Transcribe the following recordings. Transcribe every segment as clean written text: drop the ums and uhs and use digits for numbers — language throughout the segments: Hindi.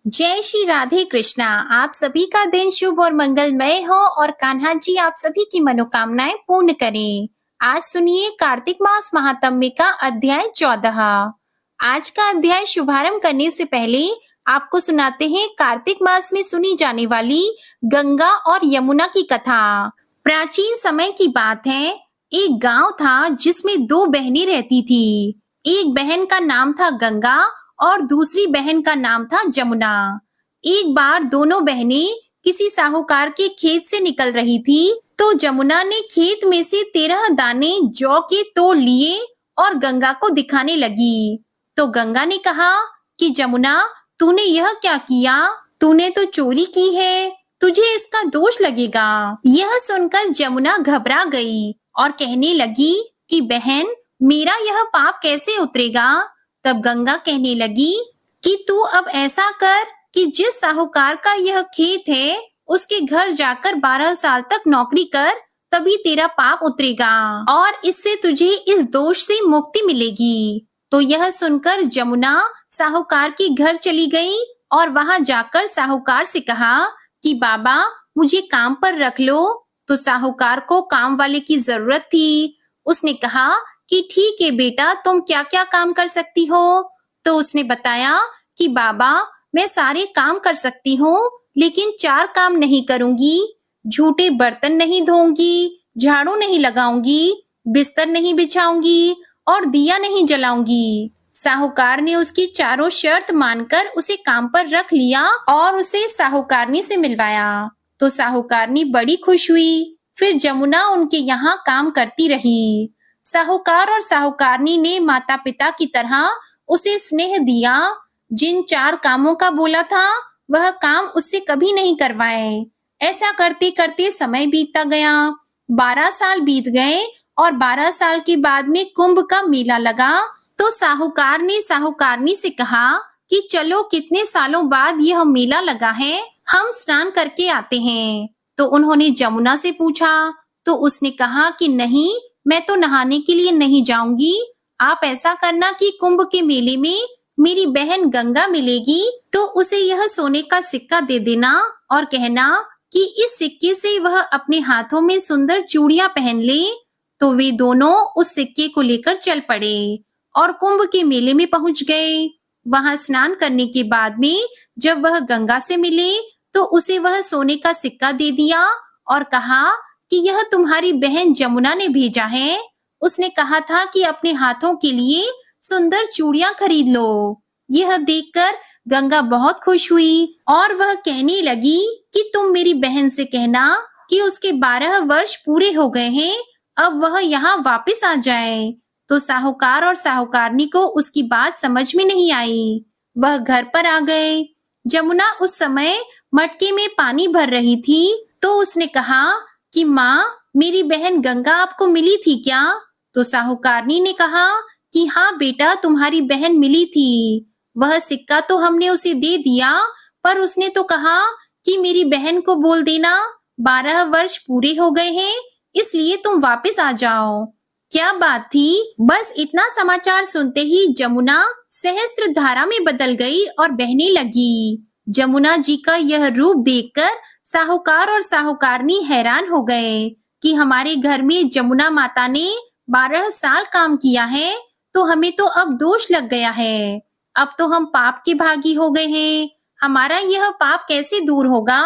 जय श्री राधे कृष्णा। आप सभी का दिन शुभ और मंगलमय हो और कान्हा जी आप सभी की मनोकामनाएं पूर्ण करें। आज सुनिए कार्तिक मास महात्म्य का अध्याय 14। आज का अध्याय शुभारंभ करने से पहले आपको सुनाते हैं कार्तिक मास में सुनी जाने वाली गंगा और यमुना की कथा। प्राचीन समय की बात है, एक गांव था जिसमें दो बहनें रहती थी। एक बहन का नाम था गंगा और दूसरी बहन का नाम था जमुना। एक बार दोनों बहनें किसी साहूकार के खेत से निकल रही थी, तो जमुना ने खेत में से 13 दाने जौ के तोड़ लिए और गंगा को दिखाने लगी। तो गंगा ने कहा कि जमुना, तूने यह क्या किया? तूने तो चोरी की है, तुझे इसका दोष लगेगा। यह सुनकर जमुना घबरा गई और कहने लगी कि बहन, मेरा यह पाप कैसे उतरेगा? तब गंगा कहने लगी कि तू अब ऐसा कर कि जिस साहूकार का यह खेत है उसके घर जाकर 12 साल तक नौकरी कर, तभी तेरा पाप उतरेगा और इससे तुझे इस दोष से मुक्ति मिलेगी। तो यह सुनकर जमुना साहूकार के घर चली गई और वहां जाकर साहूकार से कहा कि बाबा, मुझे काम पर रख लो। तो साहूकार को काम वाले की जरूरत थी। उसने कहा कि ठीक है बेटा, तुम क्या क्या काम कर सकती हो? तो उसने बताया कि बाबा, मैं सारे काम कर सकती हूँ, लेकिन 4 काम नहीं करूंगी। झूठे बर्तन नहीं धोऊंगी, झाड़ू नहीं लगाऊंगी, बिस्तर नहीं बिछाऊंगी और दिया नहीं जलाऊंगी। साहूकार ने उसकी चारों शर्त मानकर उसे काम पर रख लिया और उसे साहूकारनी से मिलवाया। तो साहूकारनी बड़ी खुश हुई। फिर जमुना उनके यहाँ काम करती रही। साहूकार और साहूकारनी ने माता पिता की तरह उसे स्नेह दिया। जिन 4 कामों का बोला था वह काम उससे कभी नहीं करवाए। ऐसा करते करते समय बीतता गया। 12 साल बीत गए और 12 साल के बाद में कुंभ का मेला लगा। तो साहूकार ने साहूकारनी से कहा कि चलो, कितने सालों बाद यह मेला लगा है, हम स्नान करके आते हैं। तो उन्होंने जमुना से पूछा, तो उसने कहा कि नहीं, मैं तो नहाने के लिए नहीं जाऊंगी। आप ऐसा करना कि कुंभ के मेले में मेरी बहन गंगा मिलेगी तो उसे यह सोने का सिक्का दे देना और कहना कि इस सिक्के से वह अपने हाथों में सुंदर चूड़ियां पहन ले। तो वे दोनों उस सिक्के को लेकर चल पड़े और कुंभ के मेले में पहुंच गए। वहां स्नान करने के बाद में जब वह गंगा से मिले तो उसे वह सोने का सिक्का दे दिया और कहा कि यह तुम्हारी बहन जमुना ने भेजा है। उसने कहा था कि अपने हाथों के लिए सुंदर चूड़ियां खरीद लो। यह देखकर गंगा बहुत खुश हुई और वह कहने लगी कि तुम मेरी बहन से कहना कि उसके 12 वर्ष पूरे हो गए हैं, अब वह यहाँ वापस आ जाए। तो साहूकार और साहूकारनी को उसकी बात समझ में नहीं आई। वह घर पर आ गए। जमुना उस समय मटके में पानी भर रही थी। तो उसने कहा कि माँ, मेरी बहन गंगा आपको मिली थी क्या? तो साहूकारनी ने कहा कि हाँ बेटा, तुम्हारी बहन मिली थी। वह सिक्का तो हमने उसे दे दिया, पर उसने तो कहा कि मेरी बहन को बोल देना 12 वर्ष पूरे हो गए हैं, इसलिए तुम वापस आ जाओ। क्या बात थी? बस इतना समाचार सुनते ही जमुना सहस्त्र धारा में बदल गई और बहने लगी। जमुना जी का यह रूप देखकर साहूकार और साहूकारनी हैरान हो गए कि हमारे घर में जमुना माता ने 12 साल काम किया है, तो हमें तो अब दोष लग गया है। अब तो हम पाप के भागी हो गए हैं। हमारा यह पाप कैसे दूर होगा?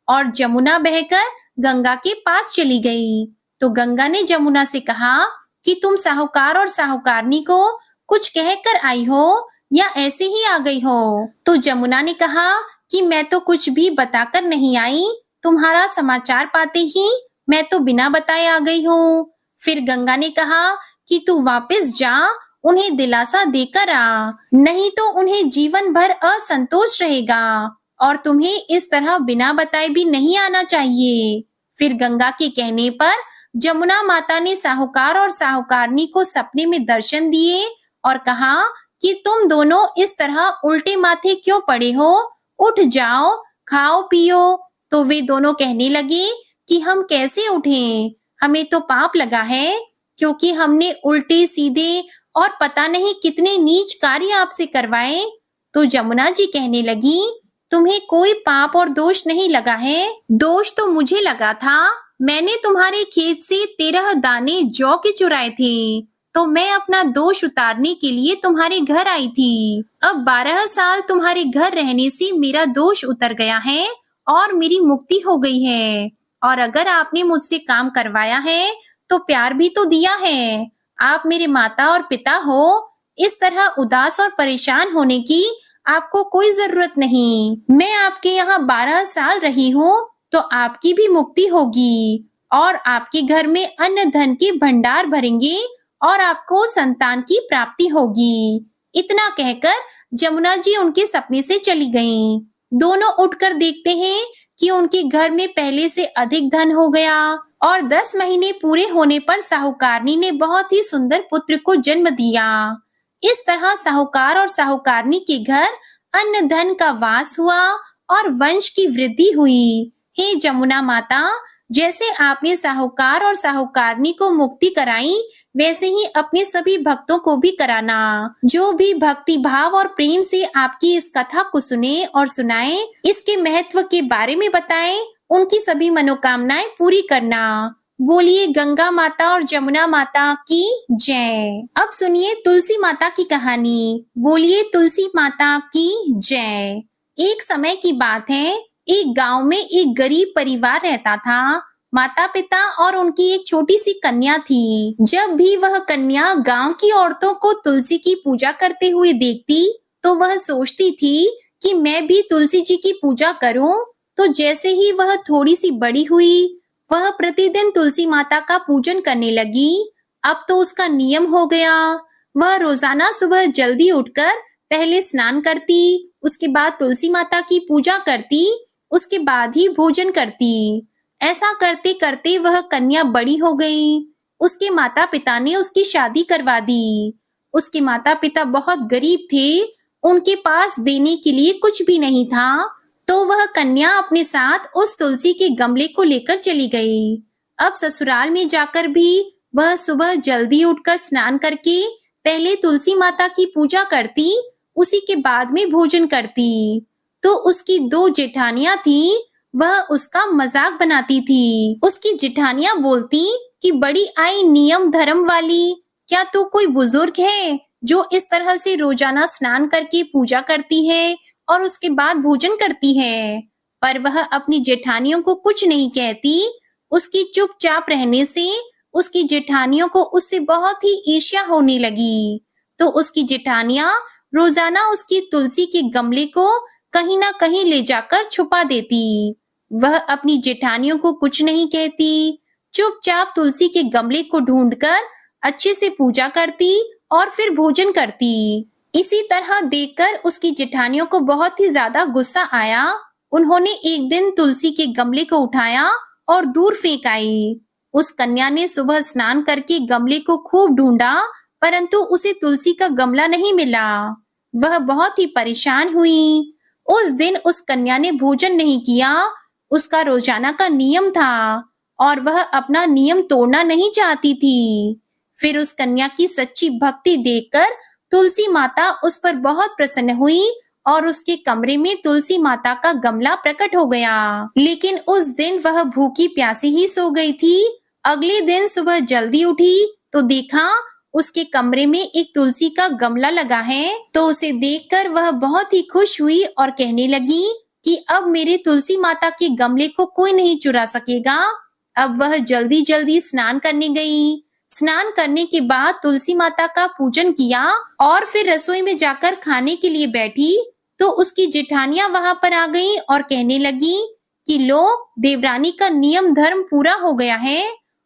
और जमुना बहकर गंगा के पास चली गई। तो गंगा ने जमुना से कहा कि तुम साहूकार और साहूकारनी को कुछ कहकर आई हो या ऐसे ही आ गई हो? तो जमुना ने कहा कि मैं तो कुछ भी बताकर नहीं आई, तुम्हारा समाचार पाते ही मैं तो बिना बताए आ गई हूँ। फिर गंगा ने कहा कि तू वापस जा, उन्हें दिलासा देकर आ, नहीं तो उन्हें जीवन भर असंतोष रहेगा और तुम्हें इस तरह बिना बताए भी नहीं आना चाहिए। फिर गंगा के कहने पर जमुना माता ने साहूकार और साहूकारनी को सपने में दर्शन दिए और कहा कि तुम दोनों इस तरह उल्टे माथे क्यों पड़े हो? उठ जाओ, खाओ पियो। तो वे दोनों कहने लगे कि हम कैसे उठें, हमें तो पाप लगा है, क्योंकि हमने उल्टे सीधे और पता नहीं कितने नीच कार्य आपसे करवाए। तो जमुना जी कहने लगी, तुम्हें कोई पाप और दोष नहीं लगा है। दोष तो मुझे लगा था। मैंने तुम्हारे खेत से 13 दाने जौ के चुराए थे, तो मैं अपना दोष उतारने के लिए तुम्हारे घर आई थी। अब 12 साल तुम्हारे घर रहने से मेरा दोष उतर गया है और मेरी मुक्ति हो गई है। और अगर आपने मुझसे काम करवाया है तो प्यार भी तो दिया है। आप मेरे माता और पिता हो। इस तरह उदास और परेशान होने की आपको कोई जरूरत नहीं। मैं आपके यहाँ 12 साल रही हूँ, तो आपकी भी मुक्ति होगी और आपके घर में अन्न धन के भंडार भरेंगे और आपको संतान की प्राप्ति होगी। इतना कहकर जमुना जी उनके सपने से चली गईं। दोनों उठकर देखते हैं कि उनके घर में पहले से अधिक धन हो गया और 10 महीने पूरे होने पर साहूकारनी ने बहुत ही सुंदर पुत्र को जन्म दिया। इस तरह साहूकार और साहूकारनी के घर अन्न धन का वास हुआ और वंश की वृद्धि हुई। हे जमुना माता, जैसे आपने साहूकार और साहूकारनी को मुक्ति कराई, वैसे ही अपने सभी भक्तों को भी कराना। जो भी भक्ति भाव और प्रेम से आपकी इस कथा को सुने और सुनाए, इसके महत्व के बारे में बताएं, उनकी सभी मनोकामनाएं पूरी करना। बोलिए गंगा माता और जमुना माता की जय। अब सुनिए तुलसी माता की कहानी। बोलिए तुलसी माता की जय। एक समय की बात है, एक गांव में एक गरीब परिवार रहता था। माता पिता और उनकी एक छोटी सी कन्या थी। जब भी वह कन्या गांव की औरतों को तुलसी की पूजा करते हुए देखती, तो वह सोचती थी कि मैं भी तुलसी जी की पूजा करूं। तो जैसे ही वह थोड़ी सी बड़ी हुई, वह प्रतिदिन तुलसी माता का पूजन करने लगी। अब तो उसका नियम हो गया। वह रोजाना सुबह जल्दी उठकर पहले स्नान करती, उसके बाद तुलसी माता की पूजा करती, उसके बाद ही भोजन करती। ऐसा करते करते वह कन्या बड़ी हो गई। उसके माता पिता ने उसकी शादी करवा दी। उसके माता पिता बहुत गरीब थे, उनके पास देने के लिए कुछ भी नहीं था। तो वह कन्या अपने साथ उस तुलसी के गमले को लेकर चली गई। अब ससुराल में जाकर भी वह सुबह जल्दी उठकर स्नान करके पहले तुलसी माता की पूजा करती, उसी के बाद में भोजन करती। तो उसकी 2 जेठानियां थी, वह उसका मजाक बनाती थी। उसकी जेठानियां बोलती कि बड़ी आई नियम धर्म वाली, क्या तू कोई बुजुर्ग है जो इस तरह से रोजाना स्नान करके पूजा करती है और उसके बाद भोजन करती है। पर वह अपनी जेठानियों को कुछ नहीं कहती। उसकी चुपचाप रहने से उसकी जेठानियों को उससे बहुत ही ईर्ष्या होने लगी। तो उसकी जेठानियां रोजाना उसकी तुलसी के गमले को कहीं ना कहीं ले जाकर छुपा देती। वह अपनी जेठानियों को कुछ नहीं कहती, चुपचाप तुलसी के गमले को ढूंढकर अच्छे से पूजा करती और फिर भोजन करती। इसी तरह देखकर उसकी जेठानियों को बहुत ही ज्यादा गुस्सा आया। उन्होंने एक दिन तुलसी के गमले को उठाया और दूर फेंक आई। उस कन्या ने सुबह स्नान करके गमले को खूब ढूंढा, परंतु उसे तुलसी का गमला नहीं मिला। वह बहुत ही परेशान हुई। उस दिन उस कन्या ने भोजन नहीं किया। उसका रोजाना का नियम था और वह अपना नियम तोड़ना नहीं चाहती थी। फिर उस कन्या की सच्ची भक्ति देखकर तुलसी माता उस पर बहुत प्रसन्न हुई और उसके कमरे में तुलसी माता का गमला प्रकट हो गया। लेकिन उस दिन वह भूखी प्यासी ही सो गई थी। अगले दिन सुबह जल्दी उठी तो देखा उसके कमरे में एक तुलसी का गमला लगा है। तो उसे देखकर वह बहुत ही खुश हुई और कहने लगी कि अब मेरे तुलसी माता के गमले को कोई नहीं चुरा सकेगा। अब वह जल्दी जल्दी स्नान करने गई। स्नान करने के बाद तुलसी माता का पूजन किया और फिर रसोई में जाकर खाने के लिए बैठी। तो उसकी जेठानियां वहां पर आ गईं और कहने लगी कि लो, देवरानी का नियम धर्म पूरा हो गया है।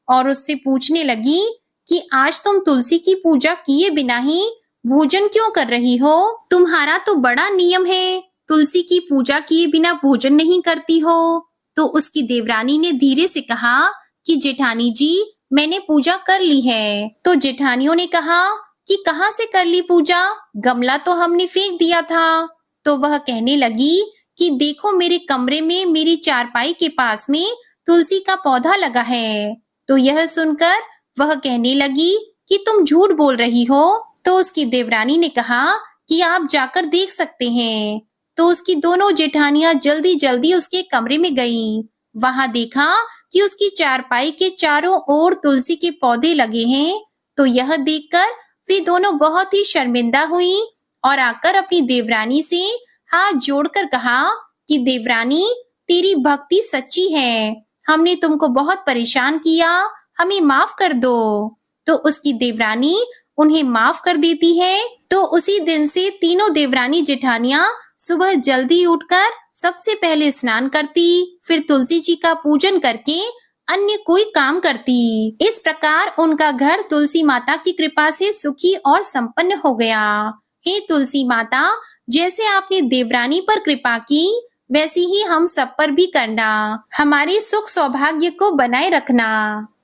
और उससे पूछने लगी कि आज तुम तुलसी की पूजा किए बिना ही भोजन क्यों कर रही हो? तुम्हारा तो बड़ा नियम है, तुलसी की पूजा किए बिना भोजन नहीं करती हो। तो उसकी देवरानी ने धीरे से कहा कि जेठानी जी, मैंने पूजा कर ली है। तो जेठानियों ने कहा कि कहाँ से कर ली पूजा? गमला तो हमने फेंक दिया था। तो वह कहने लगी कि देखो, मेरे कमरे में मेरी चारपाई के पास में तुलसी का पौधा लगा है। तो यह सुनकर वह कहने लगी कि तुम झूठ बोल रही हो। तो उसकी देवरानी ने कहा कि आप जाकर देख सकते हैं। तो उसकी दोनों जेठानियां जल्दी जल्दी उसके कमरे में गईं। वहां देखा कि उसकी चारपाई के चारों ओर तुलसी के पौधे लगे हैं। तो यह देखकर वे दोनों बहुत ही शर्मिंदा हुई और आकर अपनी देवरानी से हाथ जोड़कर कहा कि देवरानी, तेरी भक्ति सच्ची है, हमने तुमको बहुत परेशान किया, हमें माफ कर दो। तो उसकी देवरानी उन्हें माफ कर देती है। तो उसी दिन से तीनों देवरानी जेठानियां सुबह जल्दी उठकर सबसे पहले स्नान करती, फिर तुलसी जी का पूजन करके अन्य कोई काम करती। इस प्रकार उनका घर तुलसी माता की कृपा से सुखी और संपन्न हो गया। हे तुलसी माता, जैसे आपने देवरानी पर कृपा की, वैसी ही हम सब पर भी करना, हमारे सुख सौभाग्य को बनाए रखना।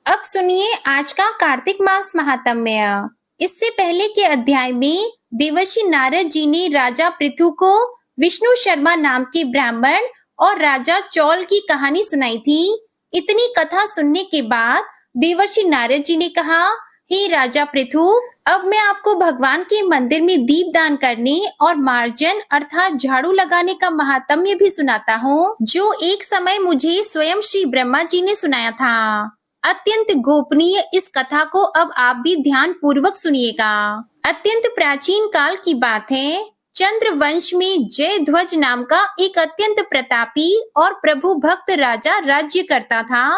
अब सुनिए आज का कार्तिक मास महात्म्य। इससे पहले के अध्याय में देवर्षि नारद जी ने राजा पृथु को विष्णु शर्मा नाम के ब्राह्मण और राजा चौल की कहानी सुनाई थी। इतनी कथा सुनने के बाद देवर्षि नारद जी ने कहा, हे राजा पृथु, अब मैं आपको भगवान के मंदिर में दीप दान करने और मार्जन अर्थात झाड़ू लगाने का महात्म्य भी सुनाता हूँ, जो एक समय मुझे स्वयं श्री ब्रह्मा जी ने सुनाया था। अत्यंत गोपनीय इस कथा को अब आप भी ध्यान पूर्वक सुनिएगा। अत्यंत प्राचीन काल की बात है। चंद्र वंश में जयध्वज नाम का एक अत्यंत प्रतापी और प्रभु भक्त राजा राज्य करता था।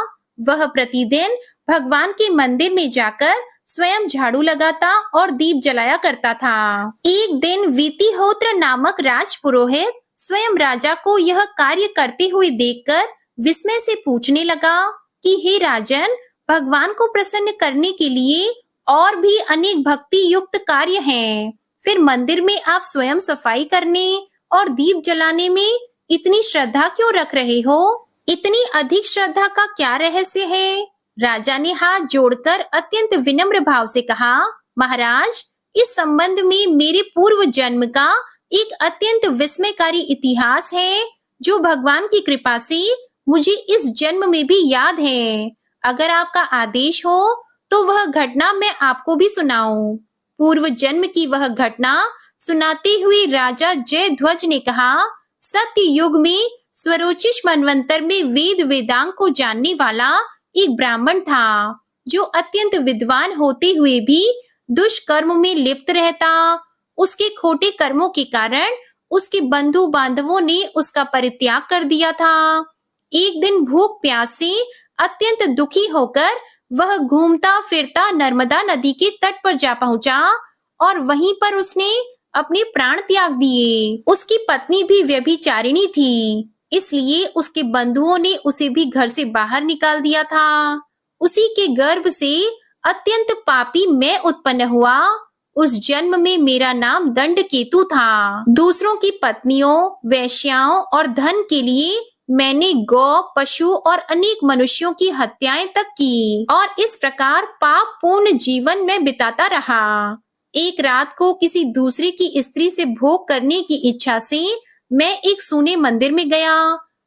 वह प्रतिदिन भगवान के मंदिर में जाकर स्वयं झाड़ू लगाता और दीप जलाया करता था। एक दिन वीतिहोत्र नामक राजपुरोहित स्वयं राजा को यह कार्य करते हुए देखकर विस्मय से पूछने लगा कि हे राजन, भगवान को प्रसन्न करने के लिए और भी अनेक भक्ति युक्त कार्य हैं, फिर मंदिर में आप स्वयं सफाई करने और दीप जलाने में इतनी श्रद्धा क्यों रख रहे हो? इतनी अधिक श्रद्धा का क्या रहस्य है? राजा ने हाथ जोड़कर अत्यंत विनम्र भाव से कहा, महाराज, इस संबंध में मेरे पूर्व जन्म का एक अत्यंत विस्मयकारी इतिहास है, जो भगवान की कृपा से मुझे इस जन्म में भी याद है। अगर आपका आदेश हो तो वह घटना मैं आपको भी सुनाऊं। पूर्व जन्म की वह घटना सुनाते हुए राजा जयध्वज ने कहा, सत्य युग में स्वरोचिष मनवंतर में वेद वेदांग को जानने वाला एक ब्राह्मण था, जो अत्यंत विद्वान होते हुए भी दुष्कर्म में लिप्त रहता। उसके खोटे कर्मों के कारण उसके बंधु बांधवों ने उसका परित्याग कर दिया था। एक दिन भूख प्यास से अत्यंत दुखी होकर वह घूमता फिरता नर्मदा नदी के तट पर जा पहुंचा और वहीं पर उसने अपने प्राण त्याग दिए। उसकी पत्नी भी व्यभिचारिणी थी, इसलिए उसके बंधुओं ने उसे भी घर से बाहर निकाल दिया था। उसी के गर्भ से अत्यंत पापी मैं उत्पन्न हुआ। उस जन्म में मेरा नाम दंडकेतु था। दूसरों की पत्नियों, वेश्याओं और धन के लिए मैंने गौ, पशु और अनेक मनुष्यों की हत्याएं तक की और इस प्रकार पाप पूर्ण जीवन में बिताता रहा। एक रात को किसी दूसरे की स्त्री से भोग करने की इच्छा से मैं एक सूने मंदिर में गया।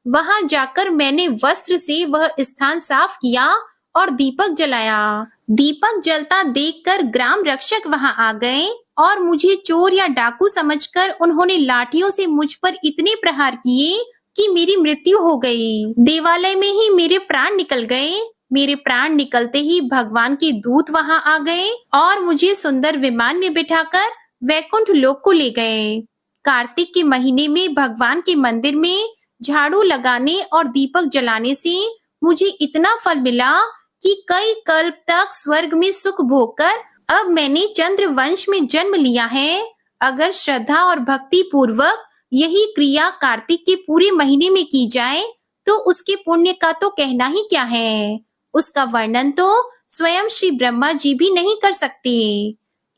वहां जाकर मैंने वस्त्र से वह स्थान साफ किया और दीपक जलाया। दीपक जलता देखकर ग्राम रक्षक वहां आ गए और मुझे चोर या डाकू समझकर उन्होंने लाठियों से मुझ पर इतने प्रहार किए कि मेरी मृत्यु हो गई। देवालय में ही मेरे प्राण निकल गए। मेरे प्राण निकलते ही भगवान के दूत वहां आ गए और मुझे सुंदर विमान में बिठाकर वैकुंठ लोक को ले गए। कार्तिक के महीने में भगवान के मंदिर में झाड़ू लगाने और दीपक जलाने से मुझे इतना फल मिला कि कई कल्प तक स्वर्ग में सुख भोगकर अब मैंने चंद्र वंश में जन्म लिया है। अगर श्रद्धा और भक्ति पूर्वक यही क्रिया कार्तिक के पूरे महीने में की जाए तो उसके पुण्य का तो कहना ही क्या है। उसका वर्णन तो स्वयं श्री ब्रह्मा जी भी नहीं कर सकते।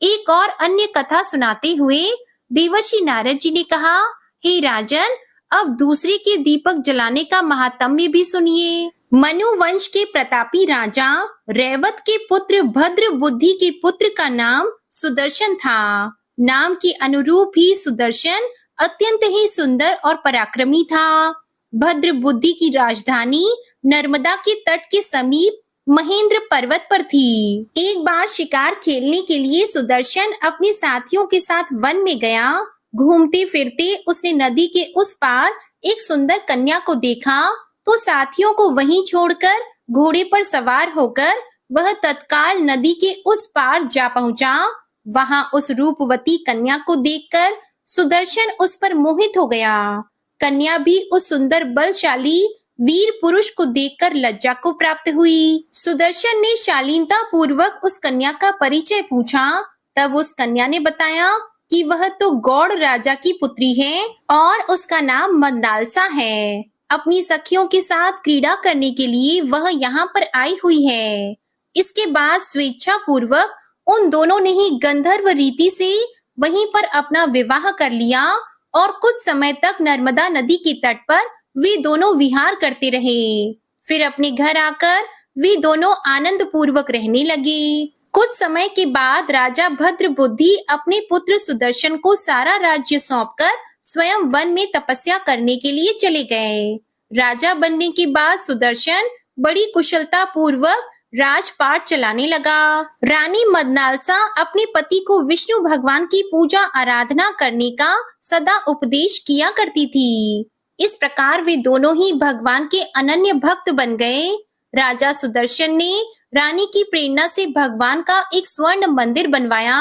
एक और अन्य कथा सुनाते हुए देवर्षि नारद जी ने कहा, हे राजन, अब दूसरे के दीपक जलाने का महात्म्य भी सुनिए। मनु वंश के प्रतापी राजा रैवत के पुत्र भद्र बुद्धि के पुत्र का नाम सुदर्शन था। नाम के अनुरूप ही सुदर्शन अत्यंत ही सुंदर और पराक्रमी था। भद्र बुद्धि की राजधानी नर्मदा के तट के समीप महेंद्र पर्वत पर थी। एक बार शिकार खेलने के लिए सुदर्शन अपने साथियों के साथ वन में गया। घूमते फिरते उसने नदी के उस पार एक सुंदर कन्या को देखा, तो साथियों को वहीं छोड़कर घोड़े पर सवार होकर वह तत्काल नदी के उस पार जा पहुंचा। वहां उस रूपवती कन्या को देखकर सुदर्शन उस पर मोहित हो गया। कन्या भी उस सुंदर बलशाली वीर पुरुष को देखकर लज्जा को प्राप्त हुई। सुदर्शन ने शालीनता पूर्वक उस कन्या का परिचय पूछा। तब उस कन्या ने बताया कि वह तो गौड़ राजा की पुत्री है और उसका नाम मंदालसा है। अपनी सखियों के साथ क्रीड़ा करने के लिए वह यहाँ पर आई हुई है। इसके बाद स्वेच्छा पूर्वक उन दोनों ने ही गंधर्व रीति से वहीं पर अपना विवाह कर लिया और कुछ समय तक नर्मदा नदी के तट पर वे दोनों विहार करते रहे। फिर अपने घर आकर वे दोनों आनंद पूर्वक रहने लगे। कुछ समय के बाद राजा भद्रबुद्धि अपने पुत्र सुदर्शन को सारा राज्य सौंपकर स्वयं वन में तपस्या करने के लिए चले गए। राजा बनने के बाद सुदर्शन बड़ी कुशलता पूर्वक राजपाट चलाने लगा। रानी मदनालसा अपने पति को विष्णु भगवान की पूजा आराधना करने का सदा उपदेश किया करती थी। इस प्रकार वे दोनों ही भगवान के अनन्य भक्त बन गए। राजा सुदर्शन ने रानी की प्रेरणा से भगवान का एक स्वर्ण मंदिर बनवाया।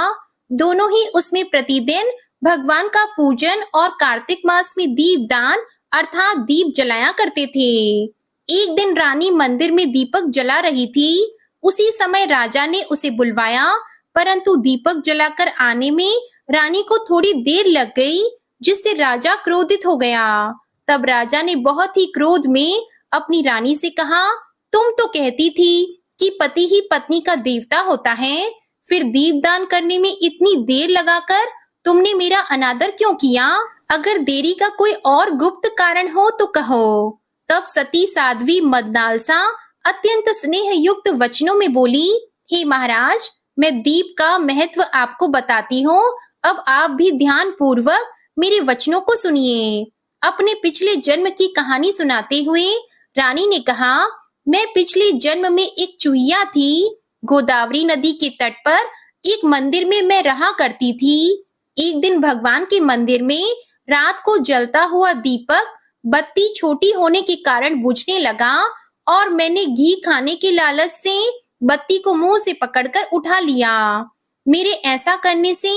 दोनों ही उसमें प्रतिदिन भगवान का पूजन और कार्तिक मास में दीपदान अर्थात दीप जलाया करते थे। एक दिन रानी मंदिर में दीपक जला रही थी। उसी समय राजा ने उसे बुलवाया, परंतु दीपक जलाकर आने में रानी को थोड़ी देर लग गई, जिससे राजा क्रोधित हो गया। तब राजा ने बहुत ही क्रोध में अपनी रानी से कहा, तुम तो कहती थी कि पति ही पत्नी का देवता होता है, फिर दीपदान करने में इतनी देर लगाकर तुमने मेरा अनादर क्यों किया? अगर देरी का कोई और गुप्त कारण हो तो कहो। तब सती साध्वी मदनालसा अत्यंत स्नेह युक्त वचनों में बोली, हे महाराज, मैं दीप का महत्व आपको बताती हूँ। अब आप भी ध्यान पूर्वक मेरे वचनों को सुनिए। अपने पिछले जन्म की कहानी सुनाते हुए रानी ने कहा, मैं पिछले जन्म में एक चूहिया थी। गोदावरी नदी के तट पर एक मंदिर में मैं रहा करती थी। एक दिन भगवान के मंदिर में रात को जलता हुआ दीपक बत्ती छोटी होने के कारण बुझने लगा और मैंने घी खाने के लालच से बत्ती को मुंह से पकड़कर उठा लिया। मेरे ऐसा करने से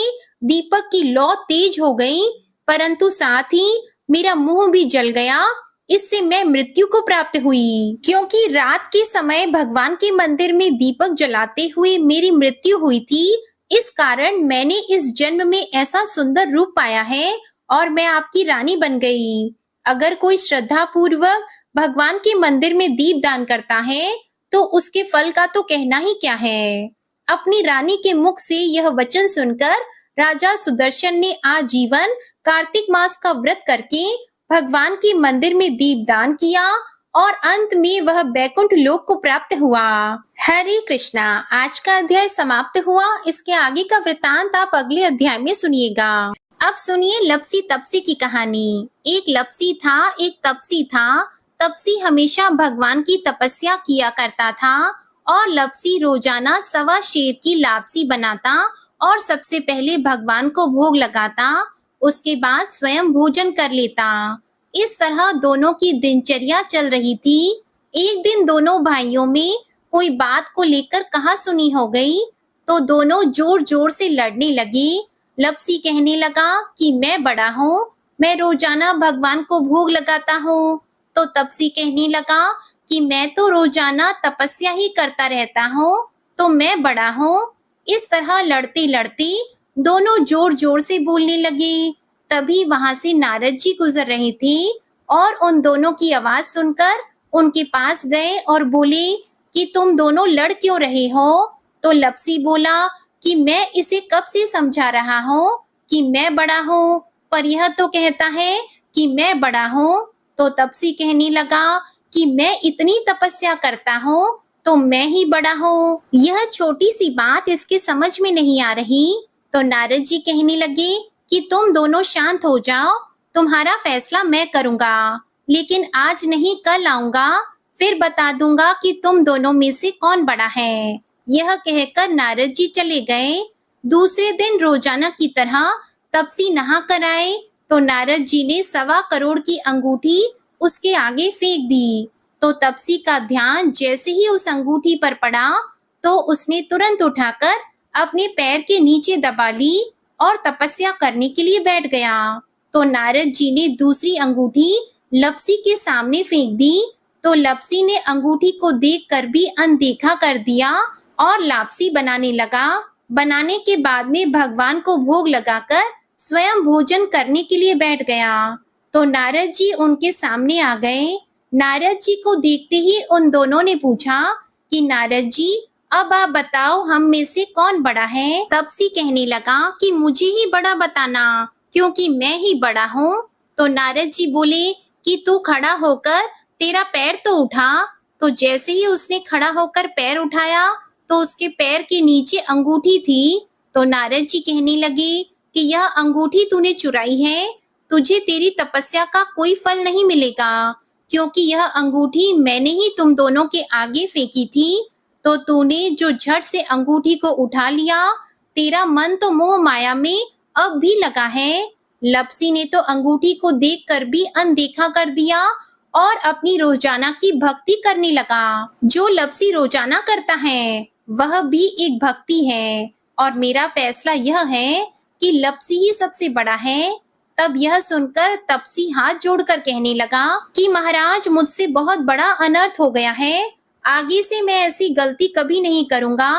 दीपक की लौ तेज हो गई, परंतु साथ ही मेरा मुंह भी जल गया। इससे मैं मृत्यु को प्राप्त हुई। क्योंकि रात के समय भगवान के मंदिर में दीपक जलाते हुए मेरी मृत्यु हुई थी, इस कारण मैंने इस जन्म में ऐसा सुंदर रूप पाया है और मैं आपकी रानी बन गई। अगर कोई श्रद्धा पूर्वक भगवान के मंदिर में दीप दान करता है तो उसके फल का तो कहना ही क्या है। अपनी रानी के मुख से यह वचन सुनकर राजा सुदर्शन ने आजीवन कार्तिक मास का व्रत करके भगवान के मंदिर में दीप दान किया और अंत में वह बैकुंठ लोक को प्राप्त हुआ। हरे कृष्णा। आज का अध्याय समाप्त हुआ। इसके आगे का वृतांत आप अगले अध्याय में सुनिएगा। अब सुनिए लपसी तपसी की कहानी। एक लपसी था, एक तपसी था। तपसी हमेशा भगवान की तपस्या किया करता था और लपसी रोजाना 1.25 शेर की लापसी बनाता और सबसे पहले भगवान को भोग लगाता, उसके बाद स्वयं भोजन कर लेता। इस तरह दोनों की दिनचर्या चल रही थी। एक दिन दोनों भाइयों में कोई बात को लेकर कहासुनी हो गई तो दोनों जोर जोर से लड़ने लगे। लपसी कहने लगा कि मैं बड़ा हूँ, मैं रोजाना भगवान को भोग लगाता हूँ। तो तपसी कहने लगा कि मैं तो रोजाना तपस्या ही करता रहता हूँ, तो मैं बड़ा हूँ। इस तरह लड़ते लड़ते दोनों जोर जोर से बोलने लगे। तभी वहां से नारद जी गुजर रहे थे और उन दोनों की आवाज सुनकर उनके पास गए और बोले कि तुम दोनों लड़ क्यों रहे हो? तो लपसी बोला कि मैं इसे कब से समझा रहा हूँ कि मैं बड़ा हूँ, पर यह तो कहता है कि मैं बड़ा हूँ। तो तपसी कहने लगा कि मैं इतनी तपस्या करता हूँ तो मैं ही बड़ा हूँ। यह छोटी सी बात इसके समझ में नहीं आ रही। तो नारद जी कहने लगे कि तुम दोनों शांत हो जाओ, तुम्हारा फैसला मैं करूंगा, लेकिन आज नहीं कल आऊंगा, फिर बता दूंगा कि तुम दोनों में से कौन बड़ा है। यह कहकर नारद जी चले गए। दूसरे दिन रोजाना की तरह तपसी नहा कर आए तो नारद जी ने 1.25 करोड़ की अंगूठी उसके आगे फेंक दी। तो तपसी का ध्यान जैसे ही उस अंगूठी पर पड़ा तो उसने तुरंत उठाकर अपने पैर के नीचे दबा ली और तपस्या करने के लिए बैठ गया। तो नारद जी ने दूसरी अंगूठी लपसी के सामने फेंक दी। तो लपसी ने अंगूठी को देखकर भी अनदेखा कर दिया और लापसी बनाने लगा। बनाने के बाद में भगवान को भोग लगाकर स्वयं भोजन करने के लिए बैठ गया। तो नारद जी उनके सामने आ गए। नारद जी को देखते ही उन दोनों ने पूछा कि नारद जी, अब आप बताओ हम में से कौन बड़ा है? तपसी कहने लगा कि मुझे ही बड़ा बताना, क्योंकि मैं ही बड़ा हूँ। तो नारद जी बोले कि तू खड़ा होकर तेरा पैर तो उठा। तो जैसे ही उसने खड़ा होकर पैर उठाया तो उसके पैर के नीचे अंगूठी थी। तो नारद जी कहने लगे कि यह अंगूठी तूने चुराई है, तुझे तेरी तपस्या का कोई फल नहीं मिलेगा, क्योंकि यह अंगूठी मैंने ही तुम दोनों के आगे फेंकी थी। तो तूने जो झट से अंगूठी को उठा लिया, तेरा मन तो मोह माया में अब भी लगा है। लपसी ने तो अंगूठी को देखकर भी अनदेखा कर दिया और अपनी रोजाना की भक्ति करने लगा। जो लपसी रोजाना करता है वह भी एक भक्ति है, और मेरा फैसला यह है कि लपसी ही सबसे बड़ा है। तब यह सुनकर तपसी हाथ जोड़कर कहने लगा कि महाराज, मुझसे बहुत बड़ा अनर्थ हो गया है, आगे से मैं ऐसी गलती कभी नहीं करूंगा।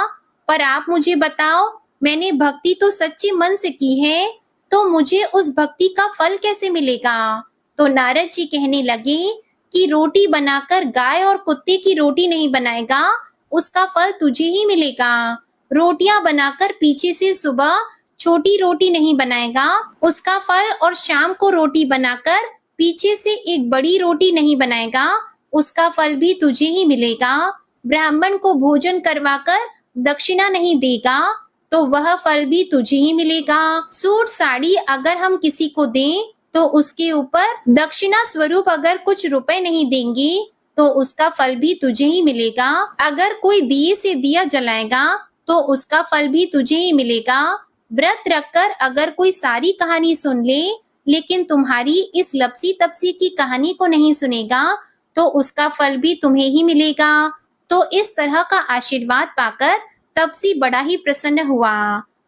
पर आप मुझे बताओ, मैंने भक्ति तो सच्चे मन से की है, तो मुझे उस भक्ति का फल कैसे मिलेगा? तो नारद जी कहने लगे कि रोटी बनाकर गाय और कुत्ते की रोटी नहीं बनाएगा, उसका फल तुझे ही मिलेगा। रोटियां बनाकर पीछे से सुबह छोटी रोटी नहीं बनाएगा, उसका फल, और शाम को रोटी बनाकर पीछे से एक बड़ी रोटी नहीं बनाएगा, उसका फल भी तुझे ही मिलेगा। ब्राह्मण को भोजन करवाकर दक्षिणा नहीं देगा तो वह फल भी तुझे ही मिलेगा। सूट साड़ी अगर हम किसी को दें तो उसके ऊपर दक्षिणा स्वरूप अगर कुछ रुपए नहीं देंगे तो उसका फल भी तुझे ही मिलेगा। अगर कोई दिए से दिया जलाएगा तो उसका फल भी तुझे ही मिलेगा। व्रत रखकर अगर कोई सारी कहानी सुन ले लेकिन तुम्हारी इस लपसी तपसी की कहानी को नहीं सुनेगा तो उसका फल भी तुम्हें ही मिलेगा। तो इस तरह का आशीर्वाद पाकर तपसी बड़ा ही प्रसन्न हुआ।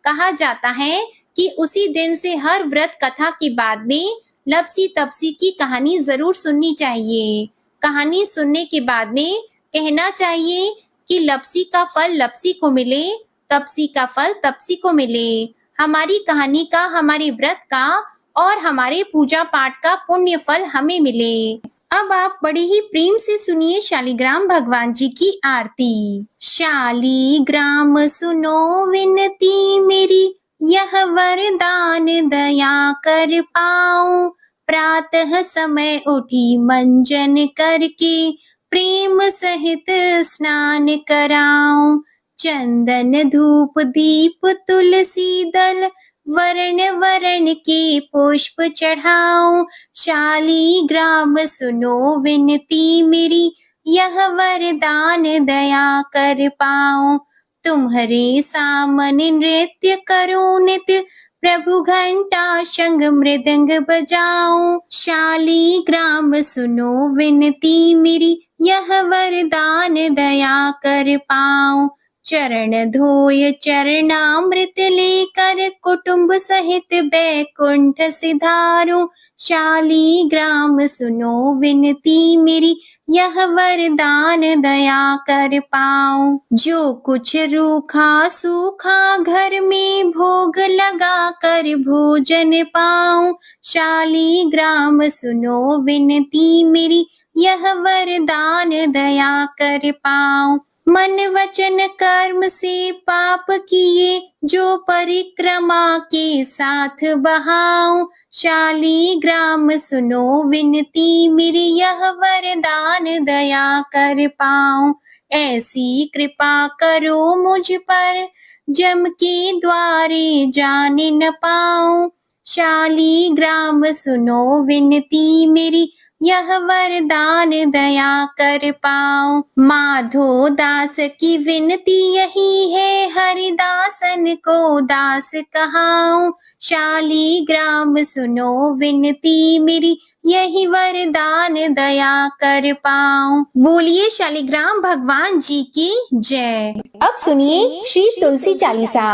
कहा जाता है कि उसी दिन से हर व्रत कथा के बाद में लपसी तपसी की कहानी जरूर सुननी चाहिए। कहानी सुनने के बाद में कहना चाहिए कि लपसी का फल लपसी को मिले, तपसी का फल तपसी को मिले। हमारी कहानी का, हमारे व्रत का और हमारे पूजा पाठ का पुण्य फल हमें मिले। अब आप बड़े ही प्रेम से सुनिए शालिग्राम भगवान जी की आरती। शालिग्राम सुनो विनती मेरी, यह वरदान दया कर पाऊं। प्रातः समय उठी मंजन करके, प्रेम सहित स्नान कराऊं। चंदन धूप दीप तुलसी दल, वर्ण वर्ण के पुष्प चढ़ाऊं। शालिग्राम सुनो विनती मेरी, यह वरदान दया कर पाऊं। तुम्हारे सामने नृत्य करूं नित्य, प्रभु घंटा शंख मृदंग बजाऊं। शालिग्राम सुनो विनती मेरी, यह वरदान दया कर पाऊं। चरण धोय चरणामृत लेकर, कुटुंब सहित बैकुंठ सिधारूं। शालिग्राम सुनो विनती मेरी, यह वरदान दया कर पाऊं। जो कुछ रूखा सूखा घर में, भोग लगा कर भोजन पाऊं। शालिग्राम सुनो विनती मेरी, यह वरदान दया कर पाऊं। मन वचन कर्म से पाप किए, जो परिक्रमा के साथ बहाऊं। शालिग्राम सुनो विनती मेरी, यह वरदान दया कर पाऊं। ऐसी कृपा करो मुझ पर, जम के द्वारे जाने न पाऊं। शालिग्राम सुनो विनती मेरी, यह वरदान दया कर पाओ। माधो दास की विनती यही है, हरिदासन को दास कहाऊं। शालीग्राम सुनो विनती मेरी, यही वरदान दया कर पाऊं। बोलिए शालीग्राम भगवान जी की जय। अब सुनिए श्री तुलसी चालीसा।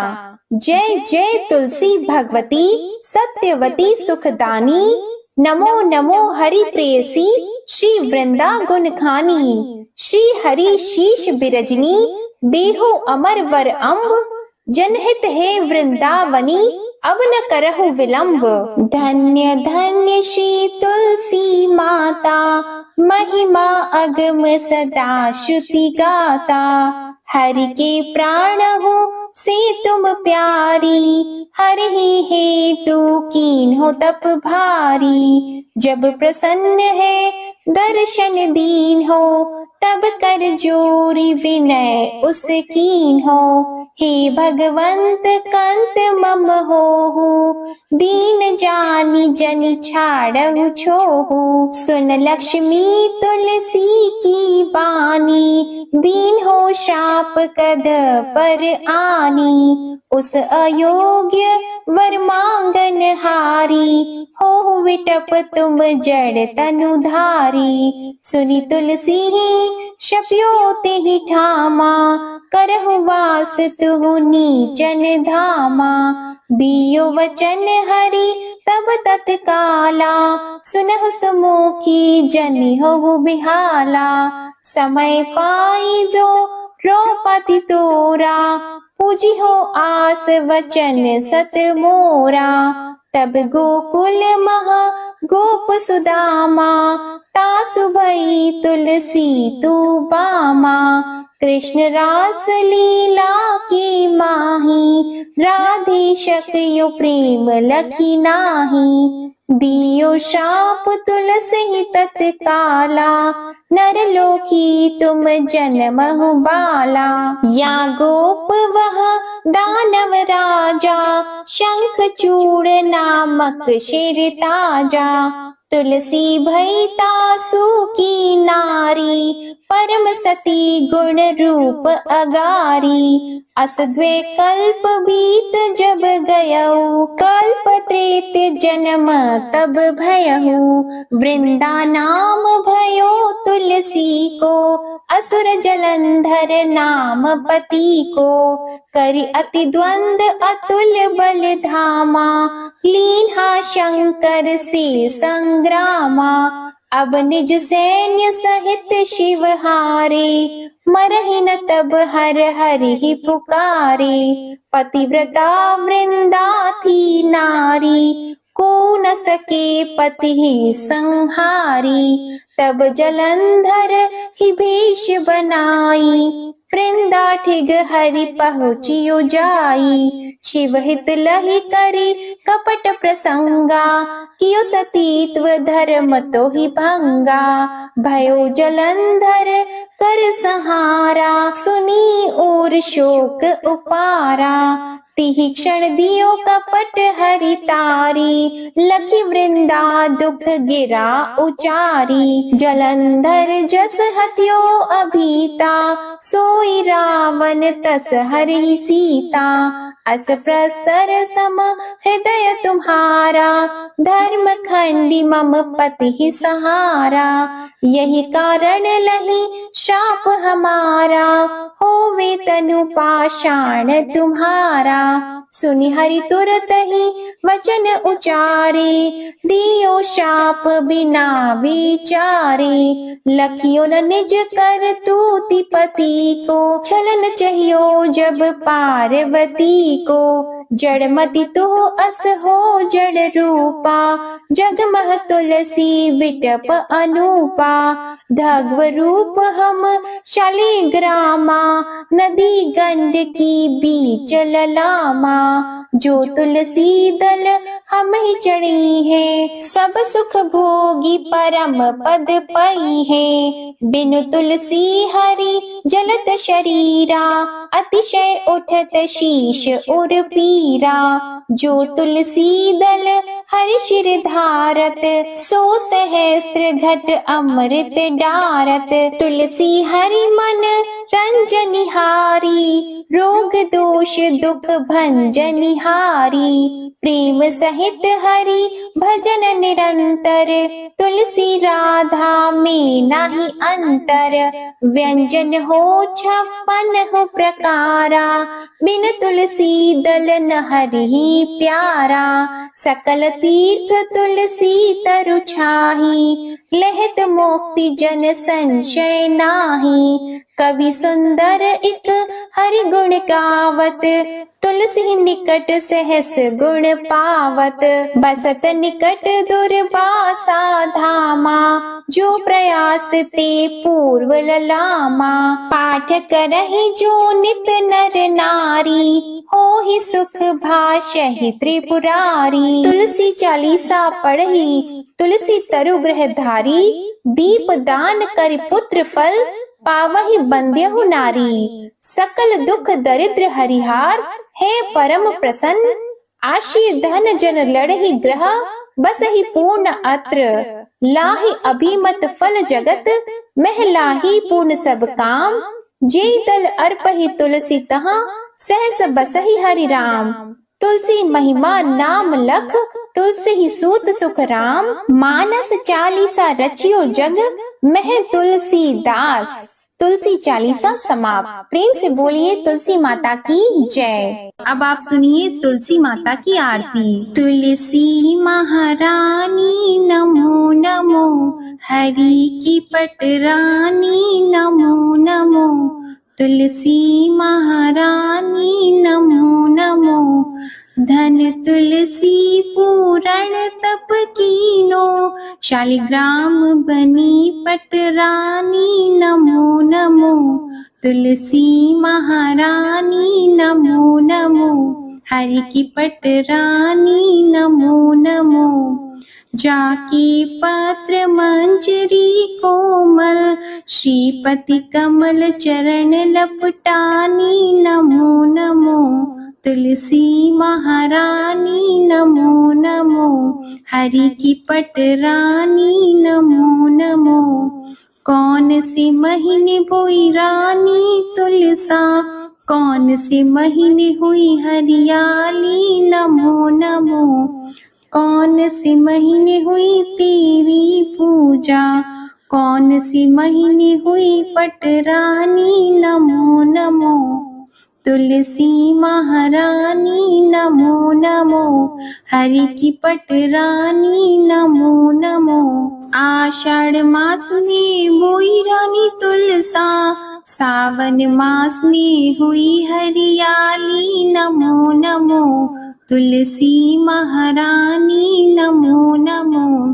जय जय तुलसी भगवती, सत्यवती सुखदानी। नमो नमो हरि प्रेयसी, श्री वृंदा गुण खानी। श्री हरि शीश बिरजनी, देहो अमर वर अम्ब। जनहित है वृंदावनी, अब न करहु विलंब। धन्य धन्य श्री तुलसी माता, महिमा अगम सदा श्रुति गाता। हरि के प्राण हो से तुम प्यारी, हरि ही हेतु कीन्हो तप भारी। जब प्रसन्न है दर्शन दीन हो, तब कर जोरी विनय उस कीन हो। हे भगवंत कंत मम होहु, दीन जानी जन छाड़हु छोहु। सुन लक्ष्मी तुलसी की बानी, दीन हो शाप कद पर आनी। उस अयोग्य वर मांगन हारी, हो विटप तुम जड़ तनुधारी। सुनी तुलसी ही शप्यो तेहि ठामा, करहु वास तुहु नीचन धामा। दियो वचन हरि तब तत्काला, सुनहु सुमुखी जनि होहु बिहाला। समय पाई जो द्रौपदी तोरा, पूजी हो आस वचन सत मोरा। तब गोकुल महा गोप सुदामा, तासु भई तुलसी तू बामा। कृष्ण रास लीला की माही, राधे शक्यो प्रेम लखी नाही। दियो शाप तुलसी तत्काला, नर लोकी तुम जन्महु बाला। या गोप वह दानव राजा, शंख चूड़ नामक शिर ताजा। तुलसी भई तासु की नारी, परम सती गुण रूप अगारी। अस द्वे कल्प बीत जब गयऊ, कल्प त्रेत जन्म तब भयहु। वृंदा नाम भयो तुलसी को, असुर जलंधर नाम पति को। करि अति द्वंद अतुल बल धामा, लीन्हा शंकर से संग्रामा। अब निज सैन्य सहित शिव हारे, मरहि न तब हर हरि ही पुकारे। पतिव्रता वृंदा थी नारी, को न सके पति ही संहारी। तब जलंधर ही भेष बनाई, वृंदा ठिग हरि पहुँचियो जाई। शिव हित लहि करी कपट प्रसंगा, कियो सतीत्व धर्म तो ही भंगा। भयो जलंधर कर संहारा, सुनी और शोक उपारा। तिहि क्षण दियो कपट हरि तारी, लखी वृंदा दुख गिरा उचारी। जलंधर जस हत्यो अभीता, सोई रावण तस हरि सीता। अस प्रस्तर सम हृदय तुम्हारा, धर्म खंडी मम पति सहारा। यही कारण लही शाप हमारा, होवे तनु पाषाण तुम्हारा। सुनि हरि तुरत ही वचन उचारे, दियो शाप बिना विचारे। लखियो न निज कर तूति पति को, छलन चाहियो जब पार्वती को। जड़मति तो अस हो जड़ रूपा, जगमह तुलसी विटप अनूपा। धग्व रूप हम शालीग्रामा, नदी गंड की बीच ललामा। जो तुलसी दल हम ही चढ़ी है, सब सुख भोगी परम पद पई है। बिनु तुलसी हरि जलत शरीरा, अतिशय उठत शीश उर पीरा। जो तुलसी दल हरि शिर भारत, सो सहस्त्र घट अमृत डारत। तुलसी हरि मन रंजनिहारी, रोग दोष दुख भंजनिहारी। प्रेम सहित हरि भजन निरंतर, तुलसी राधा में नाही अंतर। व्यंजन हो 56 प्रकारा, बिन तुलसी दल न हरि प्यारा। सकल तीर्थ तुलसी तरु छाही, लहत मोक्ति जन संशय नाही। कवि सुंदर एक हरि गुण गावत, तुलसी निकट सहस गुण पावत। बसत निकट दुर्वासा धामा, जो प्रयास ते पूर्व ललामा। पाठ करहि जो नित नर नारी, होहि सुख भाषहि त्रिपुरारी। तुलसी चालीसा पढ़ी, तुलसी तरु गृह धारी। दीप दान कर पुत्र फल, पावहि बंद्यहु नारी। सकल दुख दरिद्र हरिहार, है परम प्रसन्न। आशी धन जन लड़हि ग्रह, बसहि पूर्ण अत्र। लाहि अभिमत फल जगत, मह लाहि पूर्ण सब काम। जे दल अर्पहि तुलसी तहाँ, सहस बसहि हरि राम। तुलसी महिमा नाम लख, तुलसी सूत सुख राम। मानस चालीसा रचियो जग, मह तुलसी दास। तुलसी चालीसा समाप्त। प्रेम से बोलिए तुलसी माता की जय। अब आप सुनिए तुलसी माता की आरती। तुलसी महारानी नमो नमो, हरि की पटरानी नमो नमो। तुलसी महारानी नमो नमो, धन तुलसी पूरण तप कीनो। शालिग्राम बनी पटरानी नमो नमो। तुलसी महारानी नमो नमो, हरि की पटरानी नमो नमो। जाकी पत्र मंजरी कोमल, श्रीपति कमल चरण लपटानी नमो नमो। तुलसी महारानी नमो नमो, हरि की पटरानी नमो नमो। कौन से महीने बोई रानी तुलसा, कौन से महीने हुई हरियाली नमो नमो। कौन से महीने हुई तेरी पूजा, कौन से महीने हुई पटरानी नमो नमो। तुलसी महारानी नमो नमो, हरि की पटरानी नमो नमो। आषाढ़ मास में बोई रानी तुलसा, सावन मास में हुई हरियाली नमो नमो। तुलसी महारानी नमो नमो।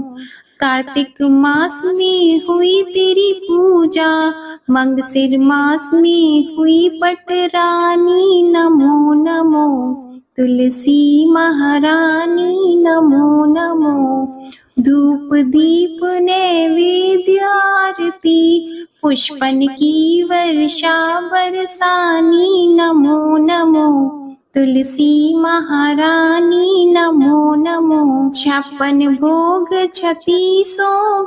कार्तिक मास में हुई तेरी पूजा, मंगसिर मास में हुई पटरानी नमो नमो। तुलसी महारानी नमो नमो। धूप दीप नैवेद्य आरती, पुष्पन की वर्षा बरसानी नमो नमो। तुलसी महारानी नमो नमो। 56 भोग 36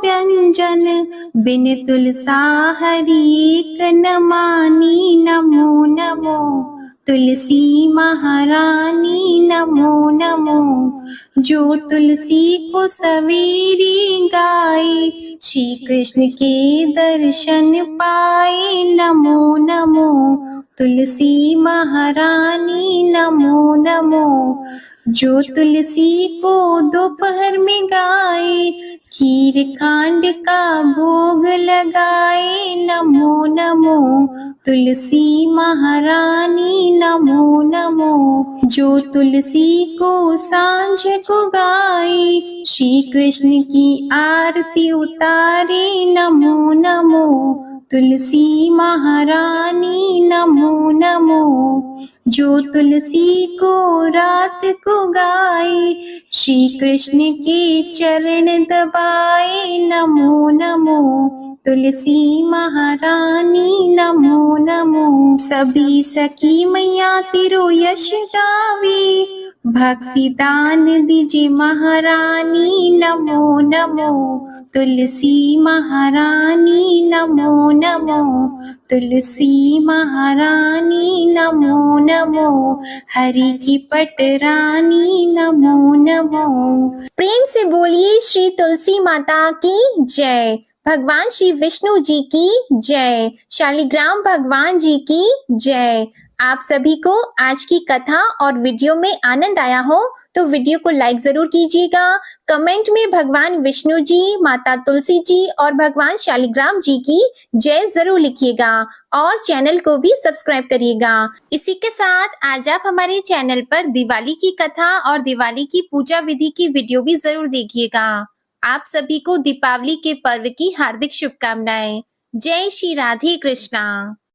व्यंजन, बिन तुलसा हरि एक न मानी नमो नमो। तुलसी महारानी नमो नमो। जो तुलसी को सवेरे गाए, श्री कृष्ण के दर्शन पाए नमो नमो। तुलसी महारानी नमो नमो। जो तुलसी को दोपहर में गाए, खीर खांड का भोग लगाए नमो नमो। तुलसी महारानी नमो नमो। जो तुलसी को सांझ को गाए, श्री कृष्ण की आरती उतारे नमो नमो। तुलसी महारानी नमो नमो। जो तुलसी को रात को गाए, श्री कृष्ण के चरण दबाए नमो नमो। तुलसी महारानी नमो नमो। सभी सखी मैया तेरो यश गावे, भक्ति दान दीजिए महारानी, नमो नमो। तुलसी महारानी नमो नमो, तुलसी महारानी नमो नमो, हरि की पटरानी नमो नमो। प्रेम से बोलिए श्री तुलसी माता की जय। भगवान श्री विष्णु जी की जय। शालिग्राम भगवान जी की जय। आप सभी को आज की कथा और वीडियो में आनंद आया हो तो वीडियो को लाइक जरूर कीजिएगा। कमेंट में भगवान विष्णु जी, माता तुलसी जी और भगवान शालिग्राम जी की जय जरूर लिखिएगा और चैनल को भी सब्सक्राइब करिएगा। इसी के साथ आज आप हमारे चैनल पर दिवाली की कथा और दिवाली की पूजा विधि की वीडियो भी जरूर देखिएगा। आप सभी को दीपावली के पर्व की हार्दिक शुभकामनाएं। जय श्री राधे कृष्णा।